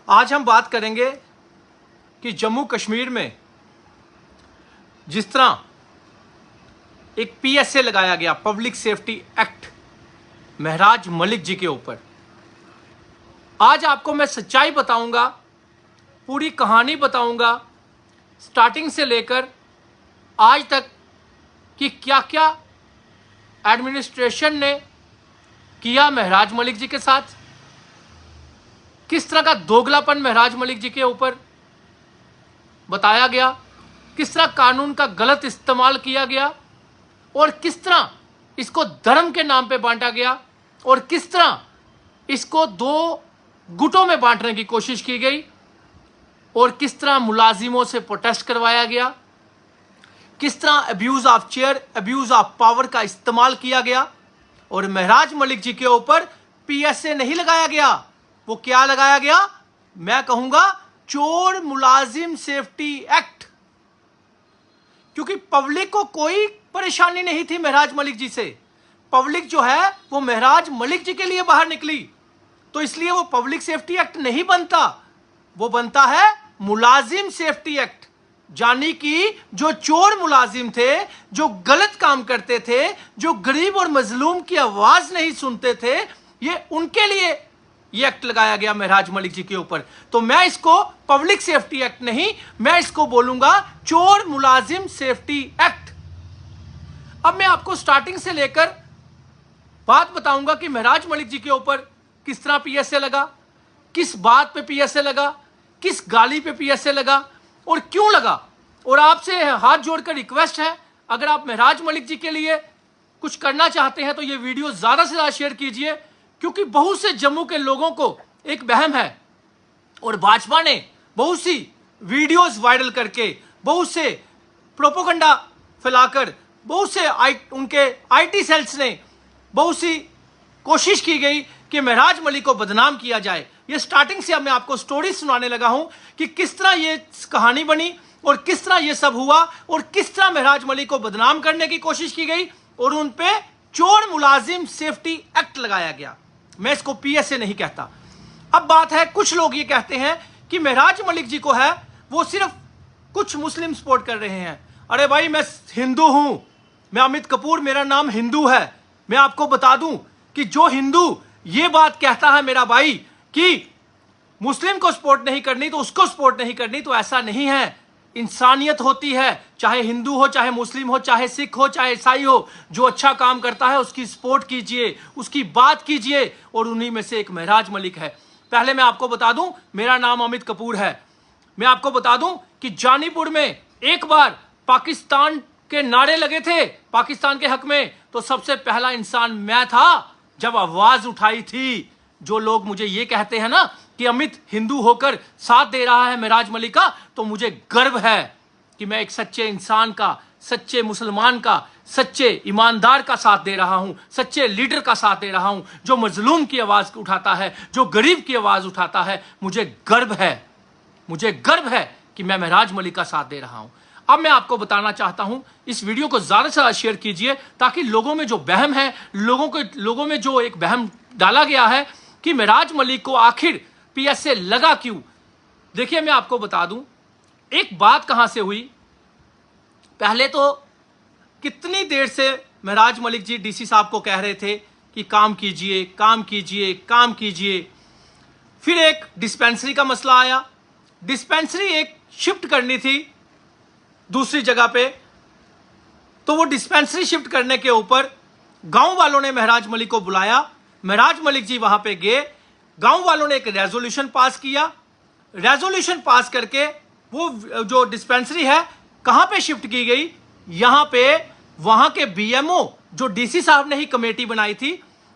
आज हम बात करेंगे कि जम्मू कश्मीर में जिस तरह एक पीएसए लगाया गया, पब्लिक सेफ्टी एक्ट, महराज मलिक जी के ऊपर। आज आपको मैं सच्चाई बताऊंगा, पूरी कहानी बताऊंगा, स्टार्टिंग से लेकर आज तक कि क्या क्या एडमिनिस्ट्रेशन ने किया महराज मलिक जी के साथ, किस तरह का दोगलापन महराज मलिक जी के ऊपर बताया गया, किस तरह कानून का गलत इस्तेमाल किया गया और किस तरह इसको धर्म के नाम पे बांटा गया और किस तरह इसको दो गुटों में बांटने की कोशिश की गई और किस तरह मुलाजिमों से प्रोटेस्ट करवाया गया, किस तरह abuse of chair, abuse of power का इस्तेमाल किया गया। और महराज मलिक जी के ऊपर पीएसए नहीं लगाया गया, वो क्या लगाया गया? मैं कहूंगा चोर मुलाजिम सेफ्टी एक्ट। क्योंकि पब्लिक को कोई परेशानी नहीं थी महराज मलिक जी से। पब्लिक जो है वो महराज मलिक जी के लिए बाहर निकली, तो इसलिए वो पब्लिक सेफ्टी एक्ट नहीं बनता, वो बनता है मुलाजिम सेफ्टी एक्ट। यानी कि जो चोर मुलाजिम थे, जो गलत काम करते थे, जो गरीब और मजलूम की आवाज नहीं सुनते थे, ये उनके लिए ये एक्ट लगाया गया महराज मलिक जी के ऊपर। तो मैं इसको पब्लिक सेफ्टी एक्ट नहीं, मैं इसको बोलूंगा चोर मुलाजिम सेफ्टी एक्ट। अब मैं आपको स्टार्टिंग से लेकर बात बताऊंगा कि महराज मलिक जी के ऊपर किस तरह पीएसए लगा, किस बात पे पीएसए लगा, किस गाली पे पीएसए लगा और क्यों लगा। और आपसे हाथ जोड़कर रिक्वेस्ट है, अगर आप महराज मलिक जी के लिए कुछ करना चाहते हैं तो ये वीडियो ज्यादा से ज्यादा शेयर कीजिए, क्योंकि बहुत से जम्मू के लोगों को एक वहम है और भाजपा ने बहुत सी वीडियोस वायरल करके, बहुत से प्रोपोगंडा फैलाकर, बहुत से उनके आईटी सेल्स ने बहुत सी कोशिश की गई कि महराज मलिक को बदनाम किया जाए। ये स्टार्टिंग से अब मैं आपको स्टोरी सुनाने लगा हूं कि किस तरह ये कहानी बनी और किस तरह ये सब हुआ और किस तरह महराज मलिक को बदनाम करने की कोशिश की गई और उन पे चोर मुलाजिम सेफ्टी एक्ट लगाया गया। मैं इसको पीएसए नहीं कहता। अब बात है, कुछ लोग ये कहते हैं कि महराज मलिक जी को है वो सिर्फ कुछ मुस्लिम सपोर्ट कर रहे हैं। अरे भाई, मैं हिंदू हूं, मैं अमित कपूर, मेरा नाम हिंदू है। मैं आपको बता दूं कि जो हिंदू ये बात कहता है मेरा भाई कि मुस्लिम को सपोर्ट नहीं करनी तो उसको सपोर्ट नहीं करनी, तो ऐसा नहीं है। इंसानियत होती है, चाहे हिंदू हो, चाहे मुस्लिम हो, चाहे सिख हो, चाहे ईसाई हो, जो अच्छा काम करता है उसकी सपोर्ट कीजिए, उसकी बात कीजिए। और उन्हीं में से एक महराज मलिक है। पहले मैं आपको बता दूं, मेरा नाम अमित कपूर है। मैं आपको बता दूं कि जानीपुर में एक बार पाकिस्तान के नारे लगे थे पाकिस्तान के हक में, तो सबसे पहला इंसान मैं था जब आवाज उठाई थी। जो लोग मुझे ये कहते हैं ना कि अमित हिंदू होकर साथ दे रहा है महराज मलिक का, तो मुझे गर्व है कि मैं एक सच्चे इंसान का, सच्चे मुसलमान का, सच्चे ईमानदार का साथ दे रहा हूं, सच्चे लीडर का साथ दे रहा हूं, जो मजलूम की आवाज उठाता है, जो गरीब की आवाज उठाता है। मुझे गर्व है, मुझे गर्व है कि मैं महराज मलिक का साथ दे रहा हूं। अब मैं आपको बताना चाहता हूं, इस वीडियो को ज्यादा से ज्यादा शेयर कीजिए ताकि लोगों में जो वहम है, लोगों में जो एक वहम डाला गया है कि महराज मलिक को आखिर पीएसए लगा क्यों। देखिए, मैं आपको बता दूं एक बात कहां से हुई। पहले तो कितनी देर से महराज मलिक जी डीसी साहब को कह रहे थे कि काम कीजिए, काम कीजिए, काम कीजिए। फिर एक डिस्पेंसरी का मसला आया, डिस्पेंसरी एक शिफ्ट करनी थी दूसरी जगह पे, तो वो डिस्पेंसरी शिफ्ट करने के ऊपर गांव वालों ने महराज मलिक को बुलाया। महराज मलिक जी वहां पे गए, गांव वालों ने एक रेजोल्यूशन पास किया। रेजोल्यूशन पास करके वो जो डिस्पेंसरी है कहां पे शिफ्ट की गई, यहां पे वहां के बीएमओ, जो डीसी साहब ने ही कमेटी बनाई थी,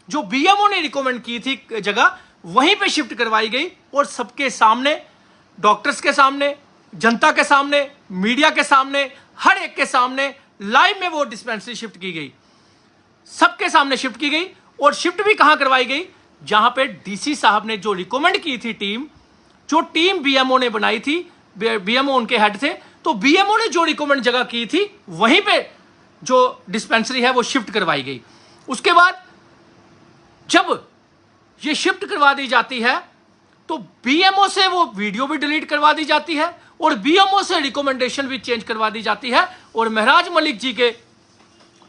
जो बीएमओ ने रिकमेंड की थी जगह, वहीं पे शिफ्ट करवाई गई। और सबके सामने, डॉक्टर्स के सामने, जनता के सामने, मीडिया के सामने, हर एक के सामने लाइव में वो डिस्पेंसरी शिफ्ट की गई, सबके सामने शिफ्ट की गई। और शिफ्ट भी कहां करवाई गई? जहां पे डीसी साहब ने जो रिकमेंड की थी टीम, जो टीम बीएमओ ने बनाई थी, बीएमओ उनके हेड थे, तो बीएमओ ने जो रिकमेंड जगह की थी वहीं पे जो डिस्पेंसरी है वो शिफ्ट करवाई गई। उसके बाद जब ये शिफ्ट करवा दी जाती है तो बीएमओ से वो वीडियो भी डिलीट करवा दी जाती है और बीएमओ से रिकमेंडेशन भी चेंज करवा दी जाती है और महराज मलिक जी के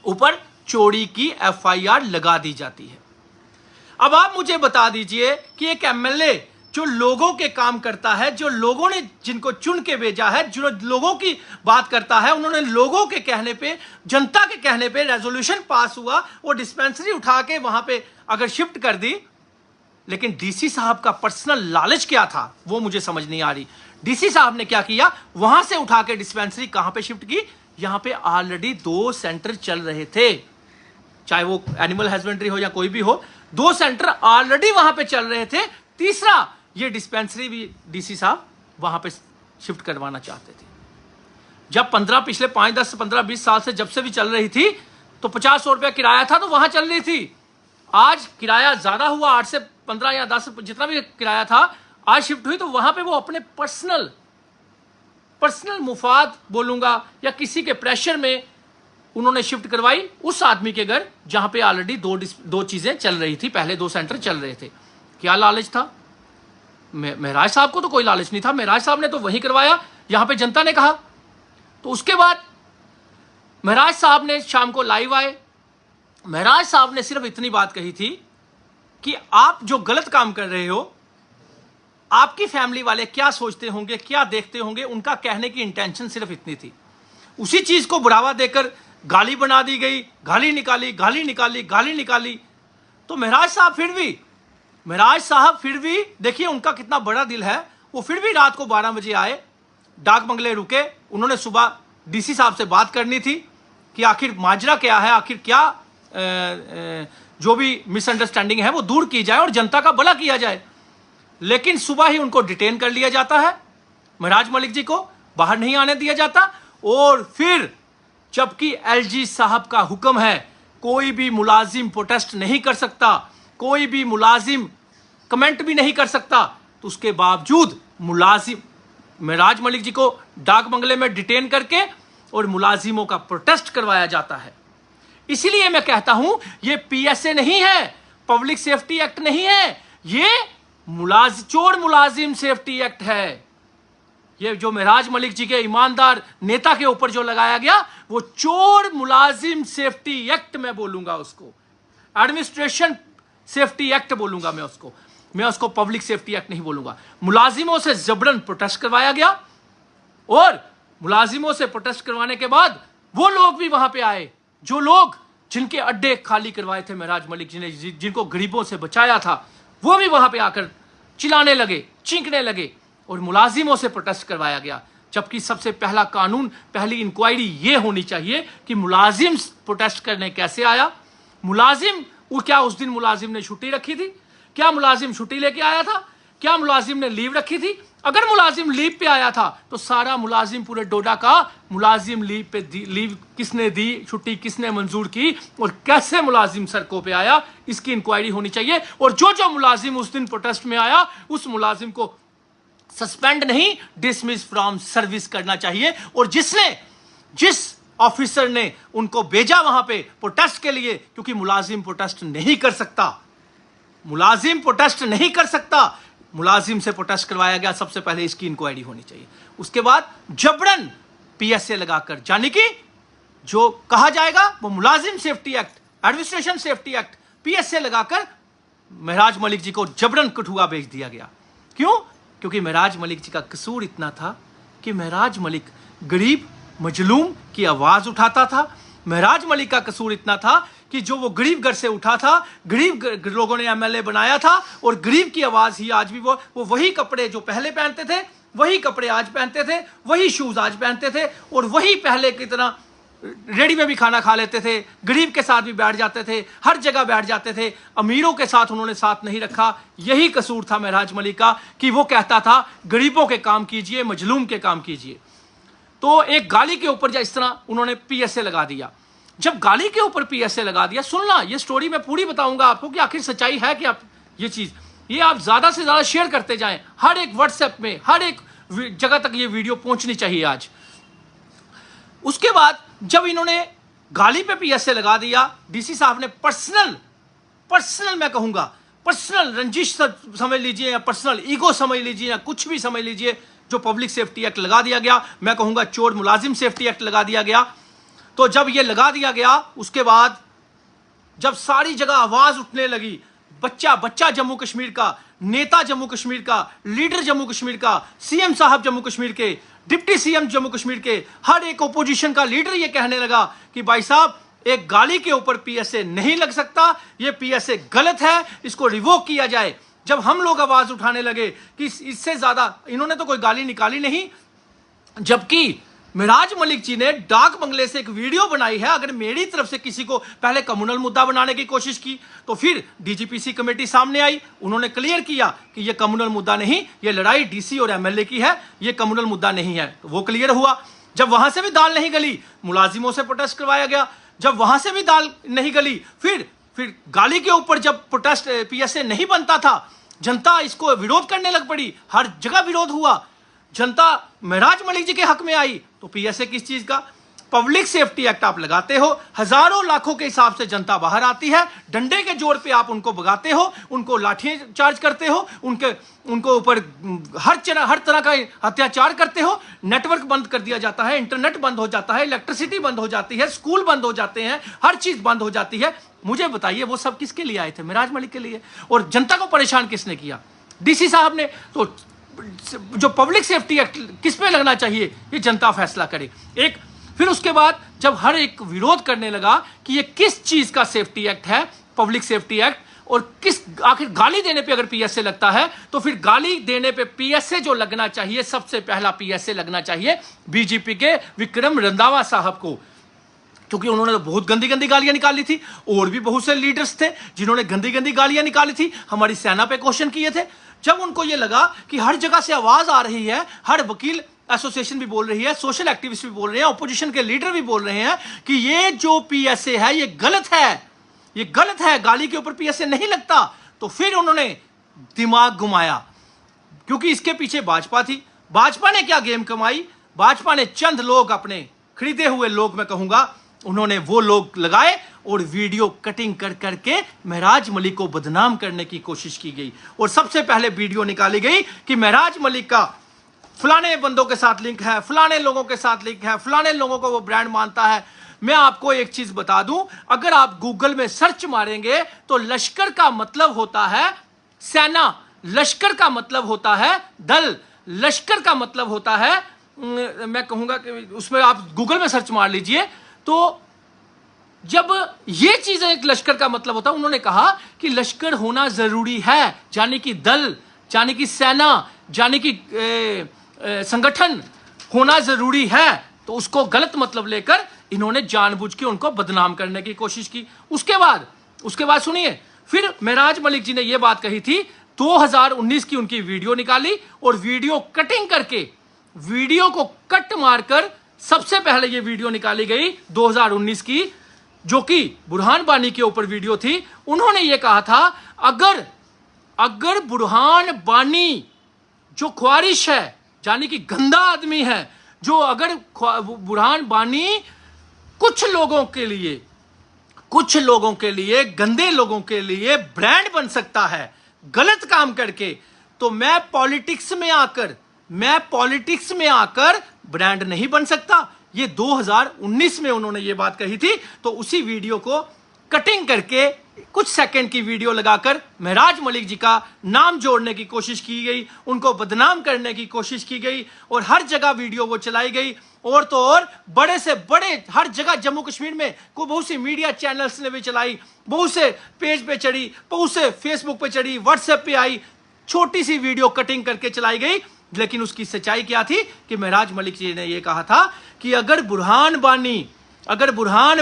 ऊपर चोरी की एफआईआर लगा दी जाती है। अब आप मुझे बता दीजिए कि एक एमएलए जो लोगों के काम करता है, जो लोगों ने जिनको चुन के भेजा है, जो लोगों की बात करता है, उन्होंने लोगों के कहने पे, जनता के कहने पे रेजोल्यूशन पास हुआ, वो डिस्पेंसरी उठा के वहां पे अगर शिफ्ट कर दी, लेकिन डीसी साहब का पर्सनल लालच क्या था वो मुझे समझ नहीं आ रही। डीसी साहब ने क्या किया, वहां से उठा के डिस्पेंसरी कहां पे शिफ्ट की, यहां पे ऑलरेडी 2 सेंटर चल रहे थे, चाहे वो एनिमल हस्बेंड्री हो या कोई भी हो, 2 सेंटर ऑलरेडी वहां पे चल रहे थे। तीसरा, ये डिस्पेंसरी भी डीसी साहब वहां पे शिफ्ट करवाना चाहते थे। जब पिछले 5, 10, 15, 20 साल से जब से भी चल रही थी तो 50 रुपया किराया था तो वहां चल रही थी। आज किराया ज्यादा हुआ, 8 से 15 या 10 जितना भी किराया था, आज शिफ्ट हुई तो वहां पे वो अपने पर्सनल मुफाद बोलूंगा या किसी के प्रेशर में उन्होंने शिफ्ट करवाई उस आदमी के घर जहां पे ऑलरेडी 2 चीजें चल रही थी, पहले 2 सेंटर चल रहे थे। क्या लालच था? महराज साहब को तो कोई लालच नहीं था, महराज साहब ने तो वही करवाया यहां पे जनता ने कहा। तो उसके बाद महराज साहब ने शाम को लाइव आए, महराज साहब ने सिर्फ इतनी बात कही थी कि आप जो गलत काम कर रहे हो, आपकी फैमिली वाले क्या सोचते होंगे, क्या देखते होंगे, उनका कहने की इंटेंशन सिर्फ इतनी थी। उसी चीज को बढ़ावा देकर गाली बना दी गई, गाली निकाली। तो महराज साहब फिर भी देखिए उनका कितना बड़ा दिल है, वो फिर भी रात को 12 बजे आए, डाक बंगले रुके। उन्होंने सुबह डीसी साहब से बात करनी थी कि आखिर माजरा क्या है, आखिर क्या जो भी मिसअंडरस्टैंडिंग है वो दूर की जाए और जनता का भला किया जाए। लेकिन सुबह ही उनको डिटेन कर लिया जाता है, महराज मलिक जी को बाहर नहीं आने दिया जाता। और फिर जबकि एलजी साहब का हुक्म है, कोई भी मुलाजिम प्रोटेस्ट नहीं कर सकता, कोई भी मुलाजिम कमेंट भी नहीं कर सकता, तो उसके बावजूद मुलाजिम महराज मलिक जी को डाक बंगले में डिटेन करके और मुलाजिमों का प्रोटेस्ट करवाया जाता है। इसीलिए मैं कहता हूं ये पीएसए नहीं है, पब्लिक सेफ्टी एक्ट नहीं है, ये चोर मुलाजिम सेफ्टी एक्ट है। ये जो महराज मलिक जी के ईमानदार नेता के ऊपर जो लगाया गया वो चोर मुलाजिम सेफ्टी एक्ट मैं बोलूंगा उसको, एडमिनिस्ट्रेशन सेफ्टी एक्ट बोलूंगा मैं उसको पब्लिक सेफ्टी एक्ट नहीं बोलूंगा। मुलाजिमों से जबरन प्रोटेस्ट करवाया गया और मुलाजिमों से प्रोटेस्ट करवाने के बाद वो लोग भी वहां पे आए, जो लोग जिनके अड्डे खाली करवाए थे महराज मलिक जी ने, जिनको गरीबों से बचाया था, वो भी वहां पे आकर चिल्लाने लगे, चीखने लगे और मुलाजिमों से प्रोटेस्ट करवाया गया। जबकि सबसे पहला कानून, पहली इंक्वायरी ये होनी चाहिए कि मुलाजिम प्रोटेस्ट करने कैसे आया, मुलाजिम क्या उस दिन मुलाजिम ने छुट्टी रखी थी, क्या मुलाजिम छुट्टी लेके आया था, क्या मुलाजिम ने लीव रखी थी? अगर मुलाजिम लीव पे आया था तो सारा मुलाजिम पूरे डोडा का मुलाजिम लीव पे लीव किसने दी, छुट्टी किसने मंजूर की और कैसे मुलाजिम सड़कों पे आया, इसकी इंक्वायरी होनी चाहिए। और जो मुलाजिम उस दिन प्रोटेस्ट में आया उस मुलाजिम को सस्पेंड नहीं, डिसमिस फ्रॉम सर्विस करना चाहिए। और जिस ऑफिसर ने उनको भेजा वहां पे प्रोटेस्ट के लिए, क्योंकि मुलाजिम प्रोटेस्ट नहीं कर सकता, मुलाजिम से प्रोटेस्ट करवाया गया, सबसे पहले इसकी इंक्वायरी होनी चाहिए। उसके बाद जबरन पीएसए लगाकर, यानी कि जो कहा जाएगा वो मुलाजिम safety act, administration safety act, PSA लगाकर महराज मलिक जी को जबरन कठुआ भेज दिया गया। क्यों? क्योंकि महराज मलिक जी का कसूर इतना था कि महराज मलिक गरीब मजलूम की आवाज उठाता था। महराज मलिक का कसूर इतना था कि जो वो गरीब घर से उठा था, गरीब लोगों ने एमएलए बनाया था और गरीब की आवाज ही आज भी वो वही कपड़े जो पहले पहनते थे वही कपड़े आज पहनते थे, वही शूज आज पहनते थे और वही पहले की तरह रेडी में भी खाना खा लेते थे, गरीब के साथ भी बैठ जाते थे, हर जगह बैठ जाते थे। अमीरों के साथ उन्होंने साथ नहीं रखा। यही कसूर था महराज मलिक का कि वो कहता था गरीबों के काम कीजिए, मजलूम के काम कीजिए। तो एक गाली के ऊपर इस तरह उन्होंने पीएसए लगा दिया। जब गाली के ऊपर पीएसए लगा दिया, सुनना ये स्टोरी मैं पूरी बताऊंगा आपको कि आखिर सच्चाई है कि आप ये चीज, ये आप ज्यादा से ज्यादा शेयर करते जाएं, हर एक व्हाट्सएप में, हर एक जगह तक ये वीडियो पहुंचनी चाहिए आज। उसके बाद जब इन्होंने गाली पे पीएसए लगा दिया, डीसी साहब ने पर्सनल मैं कहूंगा पर्सनल रंजिश समझ लीजिए या पर्सनल ईगो समझ लीजिए या कुछ भी समझ लीजिए, जो पब्लिक सेफ्टी एक्ट लगा दिया गया, मैं कहूंगा चोर मुलाजिम सेफ्टी एक्ट लगा दिया गया। तो जब ये लगा दिया गया, उसके बाद जब सारी जगह आवाज उठने लगी, बच्चा बच्चा जम्मू कश्मीर का, नेता जम्मू कश्मीर का, लीडर जम्मू कश्मीर का, सीएम साहब जम्मू कश्मीर के, डिप्टी सीएम जम्मू कश्मीर के, हर एक ओपोजिशन का लीडर ये कहने लगा कि भाई साहब एक गाली के ऊपर पीएसए नहीं लग सकता, ये पीएसए गलत है, इसको रिवोक किया जाए। जब हम लोग आवाज उठाने लगे कि इससे ज्यादा, इन्होंने तो कोई गाली निकाली नहीं, जबकि मेराज मलिक जी ने डाक बंगले से एक वीडियो बनाई है। अगर मेरी तरफ से किसी को पहले कम्युनल मुद्दा बनाने की कोशिश की तो फिर डीजीपीसी कमेटी सामने आई, उन्होंने क्लियर किया कि यह कम्युनल मुद्दा नहीं, यह लड़ाई डीसी और एमएलए की है, यह कम्युनल मुद्दा नहीं है। तो वो क्लियर हुआ। जब वहां से भी दाल नहीं गली, मुलाजिमों से प्रोटेस्ट करवाया गया। जब वहां से भी दाल नहीं गली, फिर गाली के ऊपर जब प्रोटेस्ट पीएसए नहीं बनता था, जनता इसको विरोध करने लग पड़ी, हर जगह विरोध हुआ, जनता मेराज मलिक जी के हक में आई। तो पीएसए किस चीज का? पब्लिक सेफ्टी एक्ट आप लगाते हो, हजारों लाखों के हिसाब से जनता बाहर आती है, डंडे के जोर पे आप उनको भगाते हो, उनको लाठी चार्ज करते हो, उनको ऊपर हर तरह का अत्याचार करते हो, नेटवर्क बंद कर दिया जाता है, इंटरनेट बंद हो जाता है, इलेक्ट्रिसिटी बंद हो जाती है, स्कूल बंद हो जाते हैं, हर चीज बंद हो जाती है। मुझे बताइए वो सब किसके लिए आए थे? मेराज मलिक के लिए। और जनता को परेशान किसने किया? डीसी साहब ने। तो जो पब्लिक सेफ्टी एक्ट किस पे लगना चाहिए, ये जनता फैसला करे। एक फिर उसके बाद जब हर एक विरोध करने लगा कि ये किस चीज का सेफ्टी एक्ट है, पब्लिक सेफ्टी एक्ट, और किस आखिर गाली देने पे अगर पीएसए लगता है तो फिर गाली देने पे पीएसए जो लगना चाहिए, सबसे पहला पीएसए लगना चाहिए बीजेपी के विक्रम रंधावा साहब को, क्योंकि उन्होंने तो बहुत गंदी गंदी गालियां निकाली थी। और भी बहुत से लीडर्स थे जिन्होंने गंदी गंदी गालियां निकाली थी, हमारी सेना पे क्वेश्चन किए थे। जब उनको ये लगा कि हर जगह से आवाज आ रही है, हर वकील एसोसिएशन भी बोल रही है, सोशल एक्टिविस्ट भी बोल रहे हैं, ऑपोजिशन के लीडर भी बोल रहे हैं कि ये जो पीएसए है ये गलत है, ये गलत है, गाली के ऊपर पीएसए नहीं लगता। तो फिर उन्होंने दिमाग घुमाया, क्योंकि इसके पीछे भाजपा थी। भाजपा ने क्या गेम कमाई? भाजपा ने चंद लोग, अपने खरीदे हुए लोग मैं कहूंगा, उन्होंने वो लोग लगाए और वीडियो कटिंग कर करके मेराज मलिक को बदनाम करने की कोशिश की गई। और सबसे पहले वीडियो निकाली गई कि मेराज मलिक का फलाने बंदों के साथ लिंक है, फलाने लोगों के साथ लिंक है, फलाने लोगों को वो ब्रांड मानता है। मैं आपको एक चीज बता दूं, अगर आप गूगल में सर्च मारेंगे तो लश्कर का मतलब होता है सेना, लश्कर का मतलब होता है दल, लश्कर का मतलब होता है, मैं कहूंगा कि उसमें आप गूगल में सर्च मार लीजिए। तो जब ये चीजें एक लश्कर का मतलब होता है, उन्होंने कहा कि लश्कर होना जरूरी है, यानी कि दल, यानी कि सेना, यानी कि संगठन होना जरूरी है। तो उसको गलत मतलब लेकर इन्होंने जानबूझ के उनको बदनाम करने की कोशिश की। उसके बाद सुनिए, फिर मेराज मलिक जी ने यह बात कही थी, 2019 की उनकी वीडियो निकाली और वीडियो कटिंग करके, वीडियो को कट मारकर सबसे पहले ये वीडियो निकाली गई 2019 की, जो कि बुरहान बानी के ऊपर वीडियो थी। उन्होंने ये कहा था, अगर बुरहान बानी जो ख्वारिश है, यानी कि गंदा आदमी है, जो अगर बुरहान बानी कुछ लोगों के लिए गंदे लोगों के लिए ब्रांड बन सकता है गलत काम करके, तो मैं पॉलिटिक्स में आकर ब्रांड नहीं बन सकता। ये 2019 में उन्होंने ये बात कही थी। तो उसी वीडियो को कटिंग करके कुछ सेकंड की वीडियो लगाकर मेराज मलिक जी का नाम जोड़ने की कोशिश की गई, उनको बदनाम करने की कोशिश की गई और हर जगह वीडियो वो चलाई गई। और तो और बड़े से बड़े हर जगह जम्मू कश्मीर में को बहुत सी मीडिया चैनल्स ने भी चलाई, बहुत से पेज पे चढ़ी, बहुत से फेसबुक पे चढ़ी, व्हाट्सएप पे आई, छोटी सी वीडियो कटिंग करके चलाई गई। लेकिन उसकी सच्चाई क्या थी कि मेराज मलिक जी ने यह कहा था कि अगर बुरहान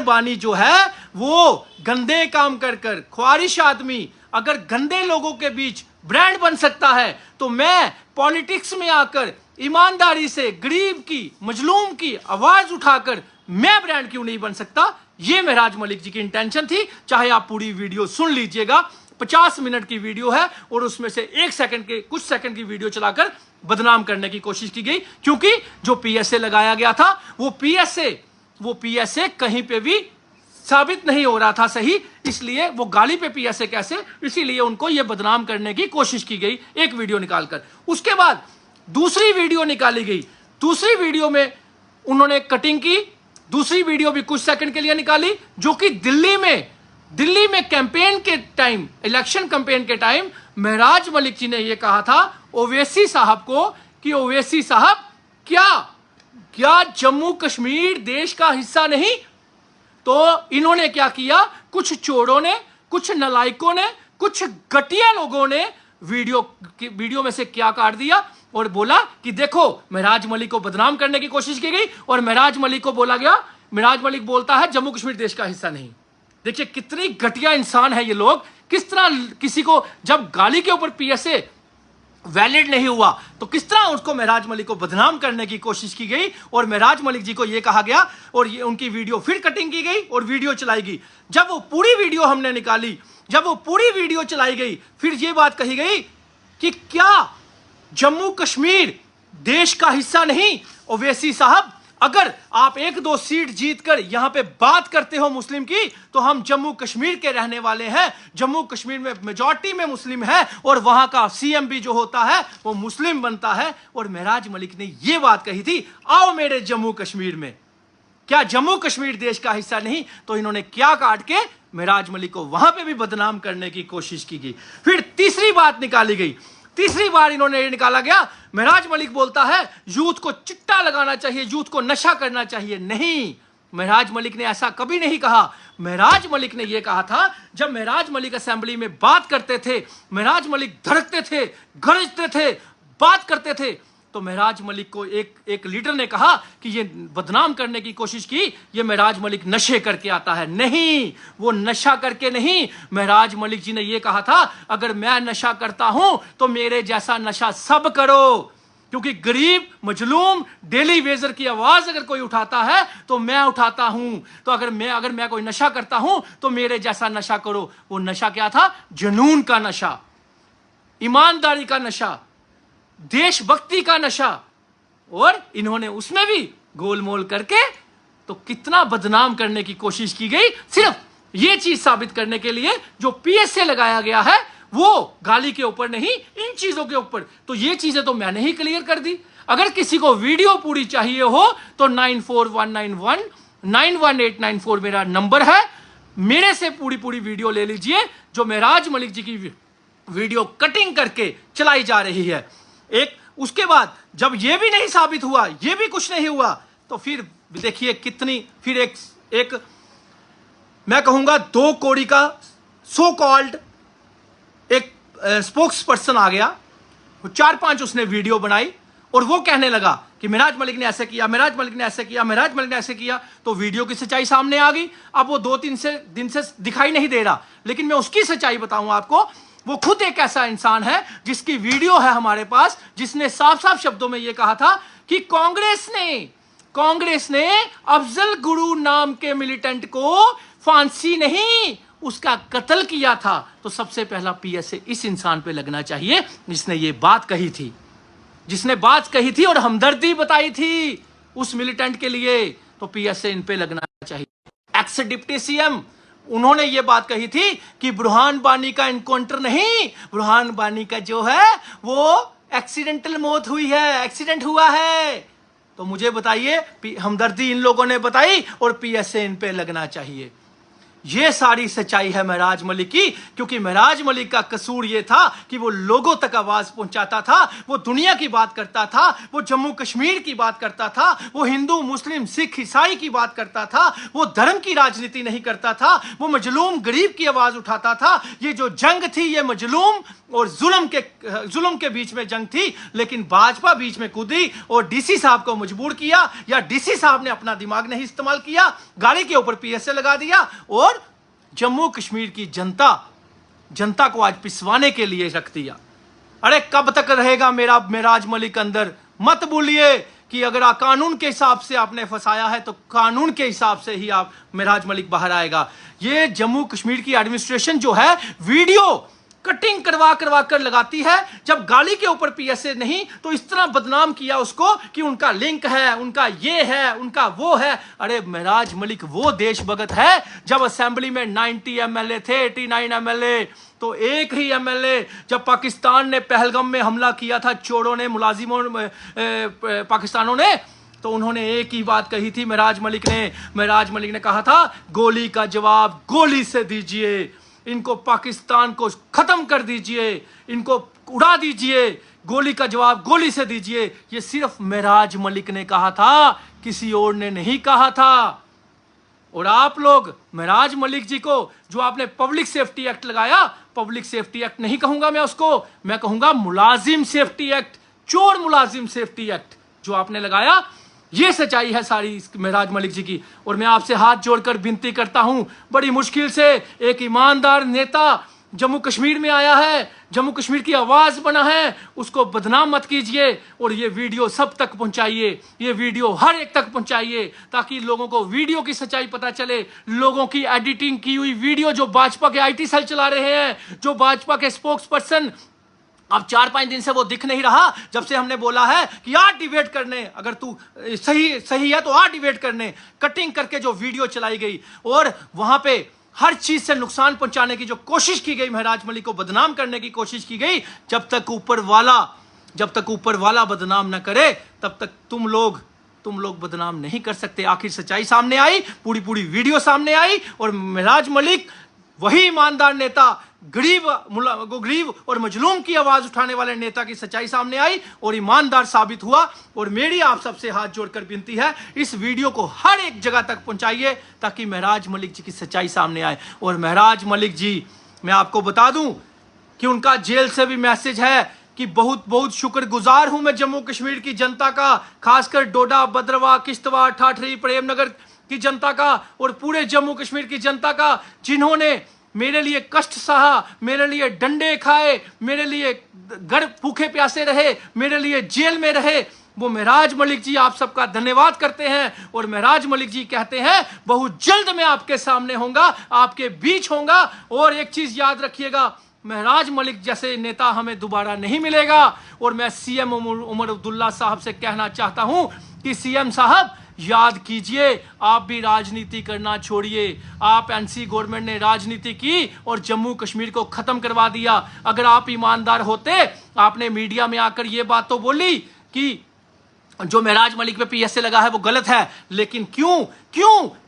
बानी जो है वो गंदे काम कर ख्वारिश आदमी अगर गंदे लोगों के बीच ब्रांड बन सकता है, तो मैं पॉलिटिक्स में आकर ईमानदारी से गरीब की, मजलूम की आवाज उठाकर मैं ब्रांड क्यों नहीं बन सकता? ये मेराज मलिक जी की इंटेंशन थी। चाहे आप पूरी वीडियो सुन लीजिएगा, 50 मिनट की वीडियो है और उसमें से कुछ सेकंड की वीडियो चलाकर बदनाम करने की कोशिश की गई, क्योंकि जो पीएसए लगाया गया था वो पीएसए कहीं पे भी साबित नहीं हो रहा था सही, इसलिए वो गाली पे पीएसए कैसे, इसीलिए उनको ये बदनाम करने की कोशिश की गई एक वीडियो निकालकर। उसके बाद दूसरी वीडियो निकाली गई, दूसरी वीडियो में उन्होंने कटिंग की, दूसरी वीडियो भी कुछ सेकंड के लिए निकाली, जो कि दिल्ली में कैंपेन के टाइम, इलेक्शन कैंपेन के टाइम महराज मलिक जी ने यह कहा था ओवैसी साहब को कि ओवैसी साहब क्या जम्मू कश्मीर देश का हिस्सा नहीं? तो इन्होंने क्या किया, कुछ चोरों ने, कुछ नलायकों ने, कुछ घटिया लोगों ने वीडियो में से क्या काट दिया और बोला कि देखो महराज मलिक को बदनाम करने की कोशिश की गई और महराज मलिक को बोला गया, महराज मलिक बोलता है जम्मू कश्मीर देश का हिस्सा नहीं। देखिए कितनी घटिया इंसान है ये लोग, किस तरह किसी को, जब गाली के ऊपर पीएसए वैलिड नहीं हुआ तो किस तरह उसको महराज मलिक को बदनाम करने की कोशिश की गई और महराज मलिक जी को यह कहा गया और ये उनकी वीडियो फिर कटिंग की गई और वीडियो चलाई गई। जब वो पूरी वीडियो हमने निकाली, जब वो पूरी वीडियो चलाई गई, फिर ये बात कही गई कि क्या जम्मू कश्मीर देश का हिस्सा नहीं? ओवैसी साहब, अगर आप 1-2 सीट जीतकर यहां पे बात करते हो मुस्लिम की, तो हम जम्मू कश्मीर के रहने वाले हैं, जम्मू कश्मीर में मेजॉरिटी में मुस्लिम है और वहां का सीएम भी जो होता है वो मुस्लिम बनता है। और महराज मलिक ने यह बात कही थी, आओ मेरे जम्मू कश्मीर में, क्या जम्मू कश्मीर देश का हिस्सा नहीं? तो इन्होंने क्या काट के महराज मलिक को वहां पे भी बदनाम करने की कोशिश की गई। फिर तीसरी बात निकाली गई, तीसरी बार इन्होंने ये निकाला गया, महराज मलिक बोलता है यूथ को चिट्टा लगाना चाहिए, यूथ को नशा करना चाहिए। नहीं, महराज मलिक ने ऐसा कभी नहीं कहा। महराज मलिक ने यह कहा था, जब महराज मलिक असेंबली में बात करते थे, महराज मलिक धड़कते थे, गरजते थे, बात करते थे, तो महराज मलिक को एक लीडर ने कहा कि ये बदनाम करने की कोशिश की, ये महराज मलिक नशे करके आता है। नहीं, वो नशा करके नहीं, महराज मलिक जी ने ये कहा था अगर मैं नशा करता हूं तो मेरे जैसा नशा सब करो, क्योंकि गरीब मजलूम डेली वेजर की आवाज अगर कोई उठाता है तो मैं उठाता हूं। तो अगर मैं कोई नशा करता हूं तो मेरे जैसा नशा करो। वो नशा क्या था? जुनून का नशा, ईमानदारी का नशा, देशभक्ति का नशा। और इन्होंने उसमें भी गोलमोल करके तो कितना बदनाम करने की कोशिश की गई, सिर्फ ये चीज साबित करने के लिए जो पीएसए लगाया गया है वो गाली के ऊपर नहीं, इन चीजों के ऊपर। तो ये चीजें तो मैंने ही क्लियर कर दी। अगर किसी को वीडियो पूरी चाहिए हो तो 9419191894 मेरा नंबर है, मेरे से पूरी वीडियो ले लीजिए जो महराज मलिक जी की वीडियो कटिंग करके चलाई जा रही है। उसके बाद जब यह भी नहीं साबित हुआ, यह भी कुछ नहीं हुआ, तो फिर देखिए कितनी, फिर एक मैं कहूंगा 2 कौड़ी का सो कॉल्ड एक स्पोक्स पर्सन आ गया, 4-5 उसने वीडियो बनाई और वो कहने लगा कि महराज मलिक ने ऐसे किया, महराज मलिक ने ऐसे किया, महराज मलिक ने ऐसे किया। तो वीडियो की सच्चाई सामने आ गई। अब वो 2-3 दिन से दिखाई नहीं दे रहा, लेकिन मैं उसकी सच्चाई बताऊं आपको। वो खुद एक ऐसा इंसान है जिसकी वीडियो है हमारे पास, जिसने साफ शब्दों में यह कहा था कि कांग्रेस ने अफजल गुरु नाम के मिलिटेंट को फांसी नहीं, उसका कत्ल किया था। तो सबसे पहला पीएसए इस इंसान पे लगना चाहिए जिसने ये बात कही थी, जिसने बात कही थी और हमदर्दी बताई थी उस मिलिटेंट के लिए। तो पीएसए इन पे लगना चाहिए। एक्स डिप्टी सीएम, उन्होंने ये बात कही थी कि बुरहान वानी का एनकाउंटर नहीं, बुरहान वानी का जो है वो एक्सीडेंटल मौत हुई है, एक्सीडेंट हुआ है। तो मुझे बताइए, हमदर्दी इन लोगों ने बताई और पीएसए इन पे लगना चाहिए। ये सारी सच्चाई है महराज मलिक की, क्योंकि महराज मलिक का कसूर ये था कि वो लोगों तक आवाज पहुंचाता था, वो दुनिया की बात करता था, वो जम्मू कश्मीर की बात करता था, वो हिंदू मुस्लिम सिख ईसाई की बात करता था, वो धर्म की राजनीति नहीं करता था, वो मजलूम गरीब की आवाज उठाता था। ये जो जंग थी ये मजलूम और जुल्म के बीच में जंग थी, लेकिन भाजपा बीच में कूदी और डीसी साहब को मजबूर किया, या डीसी साहब ने अपना दिमाग नहीं इस्तेमाल किया, गाड़ी के ऊपर पीएसए लगा दिया और जम्मू कश्मीर की जनता को आज पिसवाने के लिए रख दिया। अरे कब तक रहेगा मेरा महराज मलिक अंदर? मत भूलिए कि अगर कानून के हिसाब से आपने फंसाया है तो कानून के हिसाब से ही आप महराज मलिक बाहर आएगा। ये जम्मू कश्मीर की एडमिनिस्ट्रेशन जो है, वीडियो कटिंग करवा करवा कर लगाती है। जब गाली के ऊपर पीएसए नहीं तो इस तरह बदनाम किया उसको कि उनका लिंक है, उनका ये है, उनका वो है। अरे महराज मलिक वो देशभगत है। जब असेंबली में 90 एमएलए थे, 89 एमएलए, तो एक ही एमएलए जब पाकिस्तान ने पहलगाम में हमला किया था, चोरों ने, मुलाजिमों पाकिस्तानों ने, तो उन्होंने एक ही बात कही थी महराज मलिक ने कहा था, गोली का जवाब गोली से दीजिए, इनको पाकिस्तान को खत्म कर दीजिए, इनको उड़ा दीजिए, गोली का जवाब गोली से दीजिए। ये सिर्फ महराज मलिक ने कहा था, किसी और ने नहीं कहा था। और आप लोग महराज मलिक जी को, जो आपने पब्लिक सेफ्टी एक्ट लगाया, पब्लिक सेफ्टी एक्ट नहीं कहूंगा मैं उसको, मैं कहूंगा मुलाजिम सेफ्टी एक्ट, चोर मुलाजिम सेफ्टी एक्ट जो आपने लगाया, ये सच्चाई है सारी महराज मलिक जी की। और मैं आपसे हाथ जोड़कर विनती करता हूं, बड़ी मुश्किल से एक ईमानदार नेता जम्मू कश्मीर में आया है, जम्मू कश्मीर की आवाज बना है, उसको बदनाम मत कीजिए। और ये वीडियो सब तक पहुंचाइए, ये वीडियो हर एक तक पहुंचाइए, ताकि लोगों को वीडियो की सच्चाई पता चले। लोगों की एडिटिंग की हुई वीडियो जो भाजपा के आईटी सेल चला रहे हैं, जो भाजपा के स्पोक्स पर्सन, अब 4-5 दिन से वो दिख नहीं रहा। जब से हमने बोला है कि आ डिबेट करने, अगर तू सही है तो आ डिबेट करने, कटिंग करके जो वीडियो चलाई गई और वहां पे हर चीज से नुकसान पहुंचाने की जो कोशिश की गई, महराज मलिक को बदनाम करने की कोशिश की गई, जब तक ऊपर वाला बदनाम न करे तब तक तुम लोग बदनाम नहीं कर सकते। आखिर सच्चाई सामने आई, पूरी वीडियो सामने आई और महराज मलिक वही ईमानदार नेता, गरीब और मजलूम की आवाज उठाने वाले नेता की सच्चाई सामने आई और ईमानदार साबित हुआ। और मेरी आप सबसे हाथ जोड़कर विनती है, इस वीडियो को हर एक जगह तक पहुंचाइए ताकि महराज मलिक जी की सच्चाई सामने आए। और महराज मलिक जी, मैं आपको बता दूं कि उनका जेल से भी मैसेज है कि बहुत बहुत शुक्रगुजार हूं मैं जम्मू कश्मीर की जनता का, खासकर डोडा, भद्रवाह, किश्तवाड़, ठाठरी, प्रेमनगर की जनता का और पूरे जम्मू कश्मीर की जनता का, जिन्होंने मेरे लिए कष्ट सहा, मेरे लिए डंडे खाए, मेरे लिए घर भूखे प्यासे रहे, मेरे लिए जेल में रहे। वो महराज मलिक जी आप सबका धन्यवाद करते हैं। और महराज मलिक जी कहते हैं, बहुत जल्द मैं आपके सामने होऊंगा, आपके बीच होऊंगा। और एक चीज याद रखिएगा, महराज मलिक जैसे नेता हमें दोबारा नहीं मिलेगा। और मैं सीएम उमर अब्दुल्ला साहब से कहना चाहता हूं कि सीएम साहब, याद कीजिए, आप भी राजनीति करना छोड़िए। आप एनसी गवर्नमेंट ने राजनीति की और जम्मू कश्मीर को खत्म करवा दिया। अगर आप ईमानदार होते, आपने मीडिया में आकर ये बात तो बोली कि जो महराज मलिक पे पीएसए लगा है वो गलत है, लेकिन क्यों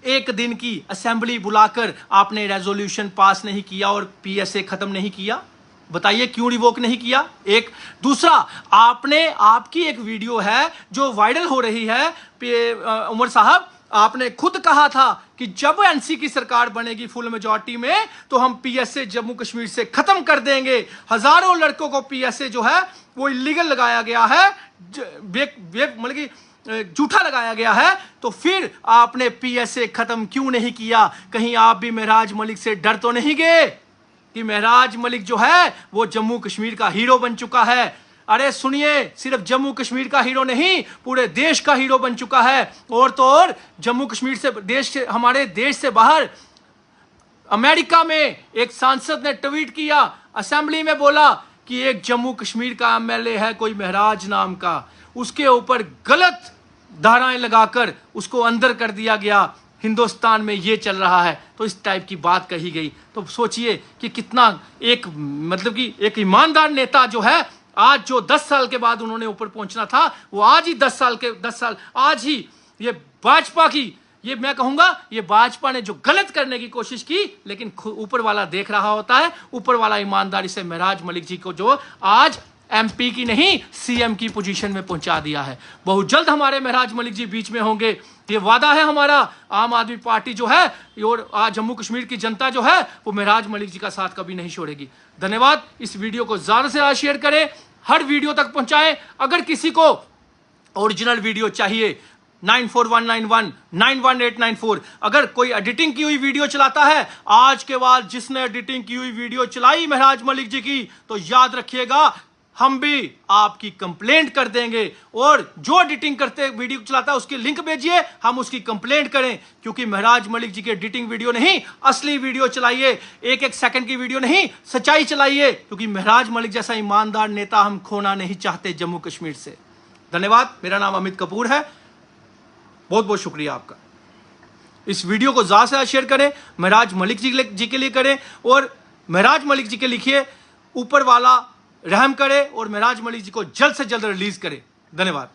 एक दिन की असेंबली बुलाकर आपने रेजोल्यूशन पास नहीं किया और पीएसए खत्म नहीं किया? बताइए क्यों रिवोक नहीं किया? एक दूसरा, आपकी एक वीडियो है जो वायरल हो रही है, उमर साहब, आपने खुद कहा था कि जब एनसी की सरकार बनेगी फुल मेजॉरिटी में तो हम पीएसए जम्मू कश्मीर से खत्म कर देंगे। हजारों लड़कों को पीएसए जो है वो इलीगल लगाया गया है, मतलब कि झूठा लगाया गया है। तो फिर आपने पीएसए खत्म क्यों नहीं किया? कहीं आप भी महराज मलिक से डर तो नहीं गए कि महराज मलिक जो है वो जम्मू कश्मीर का हीरो बन चुका है? अरे सुनिए, सिर्फ जम्मू कश्मीर का हीरो नहीं, पूरे देश का हीरो बन चुका है। और तो और जम्मू कश्मीर से हमारे देश से बाहर अमेरिका में एक सांसद ने ट्वीट किया, असेंबली में बोला कि एक जम्मू कश्मीर का एमएलए है कोई महराज नाम का, उसके ऊपर गलत धाराएं लगाकर उसको अंदर कर दिया गया। हिंदुस्तान में ये चल रहा है। तो इस टाइप की बात कही गई। तो सोचिए कि कितना एक ईमानदार नेता जो है, आज जो 10 साल के बाद उन्होंने ऊपर पहुंचना था, वो आज ही 10 साल आज ही ये भाजपा की, ये मैं कहूंगा, ये भाजपा ने जो गलत करने की कोशिश की, लेकिन ऊपर वाला देख रहा होता है। ऊपर वाला ईमानदारी से महराज मलिक जी को जो आज एमपी की नहीं सीएम की पोजीशन में पहुंचा दिया है। बहुत जल्द हमारे महराज मलिक जी बीच में होंगे, ये वादा है हमारा। आम आदमी पार्टी जो है और जम्मू कश्मीर की जनता जो है वो महराज मलिक जी का साथ कभी नहीं छोड़ेगी। धन्यवाद। इस वीडियो को ज्यादा से ज्यादा शेयर करें, हर वीडियो तक पहुंचाएं। अगर किसी को ओरिजिनल वीडियो चाहिए 9419191894, अगर कोई एडिटिंग की हुई वीडियो चलाता है, आज के बाद जिसने एडिटिंग की हुई वीडियो चलाई महराज मलिक जी की, तो याद रखिएगा हम भी आपकी कंप्लेंट कर देंगे। और जो एडिटिंग करते वीडियो चलाता है उसकी लिंक भेजिए, हम उसकी कंप्लेंट करें। क्योंकि महराज मलिक जी के एडिटिंग वीडियो नहीं, असली वीडियो चलाइए, एक एक सेकंड की वीडियो नहीं, सच्चाई चलाइए। क्योंकि महराज मलिक जैसा ईमानदार नेता हम खोना नहीं चाहते जम्मू कश्मीर से। धन्यवाद। मेरा नाम अमित कपूर है। बहुत बहुत शुक्रिया आपका। इस वीडियो को ज्यादा से ज्यादा शेयर करें, महराज मलिक जी के लिए करें, और महराज मलिक जी के लिखिए ऊपर वाला रहम करे और महराज मलिक जी को जल्द से जल्द रिलीज करे। धन्यवाद।